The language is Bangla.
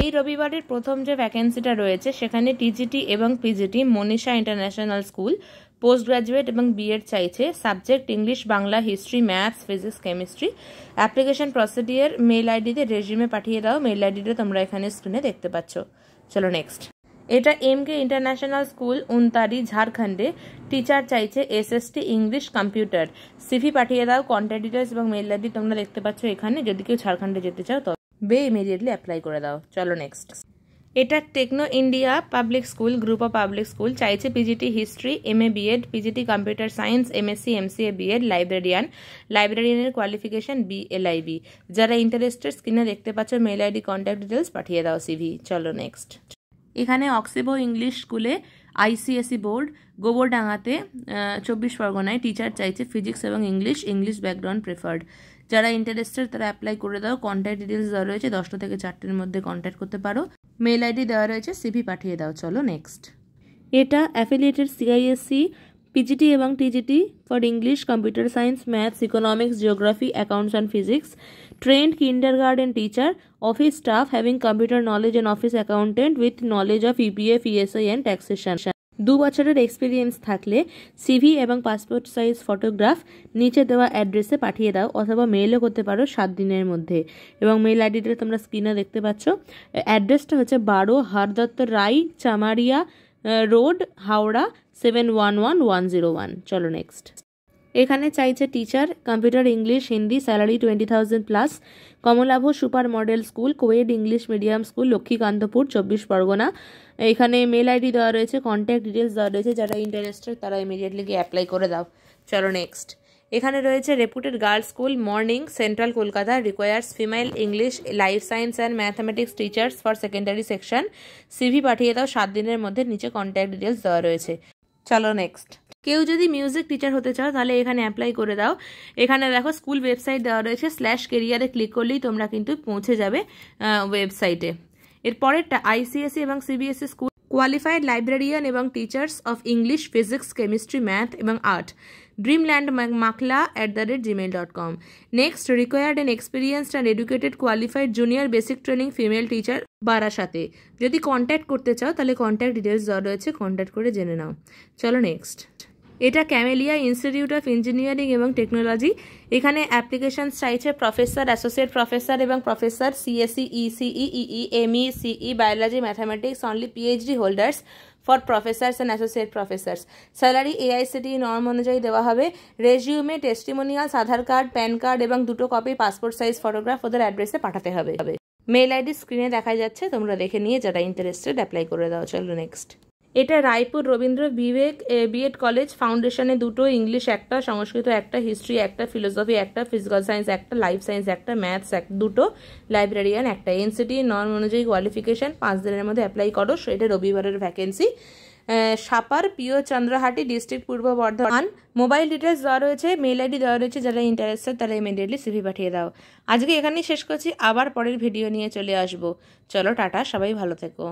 এই রবিবারের প্রথম যে ভ্যাকেন্সিটা রয়েছে সেখানে টিজিটি এবং PGT Manisha international school post graduate এবং বিএড চাইছে। Subject English, Bangla, history, maths, physics, chemistry. Application procedure mail আইডিতে রেজিউমে পাঠিয়ে দাও। মেল আইডিটা তোমরা এখানে স্ক্রিনে দেখতে পাচ্ছ। চলো নেক্সট। এটা এমকে ইন্টারন্যাশনাল স্কুল উনতারি ঝাড়খণ্ডে। টিচার চাইছে এসএসটি ইংলিশ কম্পিউটার। সিভি পাঠিয়ে দাও। কন্ট্যাক্ট ডিটেলস এবং মেল আইডি তোমরা দেখতে পাচ্ছ এখানে। যদি কেউ ঝাড়খণ্ডে যেতে চাও তবে ইমিডিয়েটলি অ্যাপ্লাই করে দাও। চলো নেক্সট। এটা Techno India public school group of public school চাইছে PGT history, MA BEd, PGT computer science, MSc MCA BEd, লাইব্রেরিয়ানের কোয়ালিফিকেশন বিএলআইবি। যারা ইন্টারেস্টেড স্ক্রিনে দেখতে পাচ্ছ মেল আইডি কন্ট্যাক্ট ডিটেলস পাঠিয়ে দাও সিভি। চলো নেক্সট। এখানে অক্সিবো ইংলিশ স্কুলে আইসিএসই বোর্ড গোবরডাঙ্গাতে 24 পরগনায় টিচার চাইছে ফিজিক্স এবং ইংলিশ ব্যাকগ্রাউন্ড প্রেফার্ড। যারা ইন্টারেস্টেড তারা অ্যাপ্লাই করে দাও। কন্ট্যাক্ট ডিটেলস দেওয়া রয়েছে, 10টা থেকে 4টের মধ্যে কন্ট্যাক্ট করতে পারো। মেল আইডি দেওয়া রয়েছে, সিভি পাঠিয়ে দাও। চলো নেক্সট। এটা অ্যাফিলিয়েটেড সিআইএসসি পিজিটি এবং TGT for English, computer science, maths, economics, geography, accounts and physics. Trained kindergarten teacher, office staff having computer knowledge and office accountant with knowledge of EPF, ESI and taxation। 2 বছরের এক্সপিরিয়েন্স থাকলে সিভি এবং পাসপোর্ট সাইজ ফটোগ্রাফ নিচে দেওয়া অ্যাড্রেসে পাঠিয়ে দাও, অথবা মেইলও করতে পারো 7 দিনের মধ্যে। এবং মেইল আইডিটা তোমরা স্ক্রিনে দেখতে পাচ্ছ। অ্যাড্রেসটা হচ্ছে 12 হরদত্ত রায় চামারিয়া রোড, হাওড়া 711101। চলো নেক্সট। এখানে চাইছে teacher computer English Hindi, salary 20,000+। কমলাভ super model school coed English medium school Lakshmikantapur 24 Pargana. এখানে মেল আইডি দেওয়া রয়েছে, কন্ট্যাক্ট ডিটেলস দেওয়া রয়েছে। যারা ইন্টারেস্টেড তারা ইমিডিয়েটলি গিয়ে অ্যাপ্লাই করে দাও। চলো নেক্সট। এখানে রয়েছে রেপুটেড girls school morning central Kolkata requires female English, life science and mathematics teachers for secondary section. CV পাঠিয়ে দাও 7 দিনের মধ্যে, নিচে কন্ট্যাক্ট ডিটেলস দেওয়া রয়েছে। চলো নেক্সট। কেউ যদি মিউজিক টিচার হতে চাও তাহলে এখানে অ্যাপ্লাই করে দাও। এখানে দেখো স্কুল ওয়েবসাইট দেওয়া রয়েছে, /career-এ ক্লিক করলেই তোমরা কিন্তু পৌঁছে যাবে ওয়েবসাইটে। এরপরেরটা আইসিএসসি এবং সিবিএসসি স্কুল কোয়ালিফাইড লাইব্রেরিয়ান এবং teachers of English, physics, chemistry, math এবং art. dreamlandmakla@gmail.com। Next, required and experienced and educated qualified junior basic training female teacher বারাসাতে। যদি কন্ট্যাক্ট করতে চাও তাহলে কন্ট্যাক্ট ডিটেলস দেওয়া রয়েছে, কন্ট্যাক্ট করে জেনে নাও। চলো নেক্সট। এটা ক্যামেলিয়া ইনস্টিটিউট অফ ইঞ্জিনিয়ারিং এবং টেকনোলজি। এখানে অ্যাপ্লিকেশন চাইছে প্রফেসর, অ্যাসোসিয়েট প্রফেসর এবং professor CSC, ECE, EE, ME, CE, biology, mathematics, only PhD holders for professors and associate professors. Salary AICTE norm অনুযায়ী দেওয়া হবে। Resume, testimonials, Aadhaar card, PAN card এবং 2 কপি পাসপোর্ট সাইজ ফটোগ্রাফ ওদের অ্যাড্রেসে পাঠাতে হবে। মেল আইডি স্ক্রিনে দেখা যাচ্ছে, তোমরা দেখে নিয়ে যারা ইন্টারেস্টেড অ্যাপ্লাই করে দাও। চলো নেক্সট। এটা রায়পুর রবীন্দ্র বিবেক বিএড কলেজ ফাউন্ডেশনে 2, ইংলিশ 1, সংস্কৃত 1, history 1, philosophy 1, physical science 1, life science 1, maths 2, librarian 1। NCT norm অনুযায়ী কোয়ালিফিকেশন, 5 দিনের মধ্যে অ্যাপ্লাই করো। এটা রবিবারের ভ্যাকেন্সি। সাপার পিও চন্দ্রহাটি ডিস্ট্রিক্ট, পূর্ব বর্ধমান। মোবাইল ডিটেলস দেওয়া রয়েছে, মেল আইডি দেওয়া রয়েছে। যারা ইন্টারেস্টেড তারা ইমিডিয়েটলি সিভি পাঠিয়ে দাও। আজকে এখানেই শেষ করছি, আবার পরের ভিডিও নিয়ে চলে আসবো। চলো টাটা, সবাই ভালো থেকো।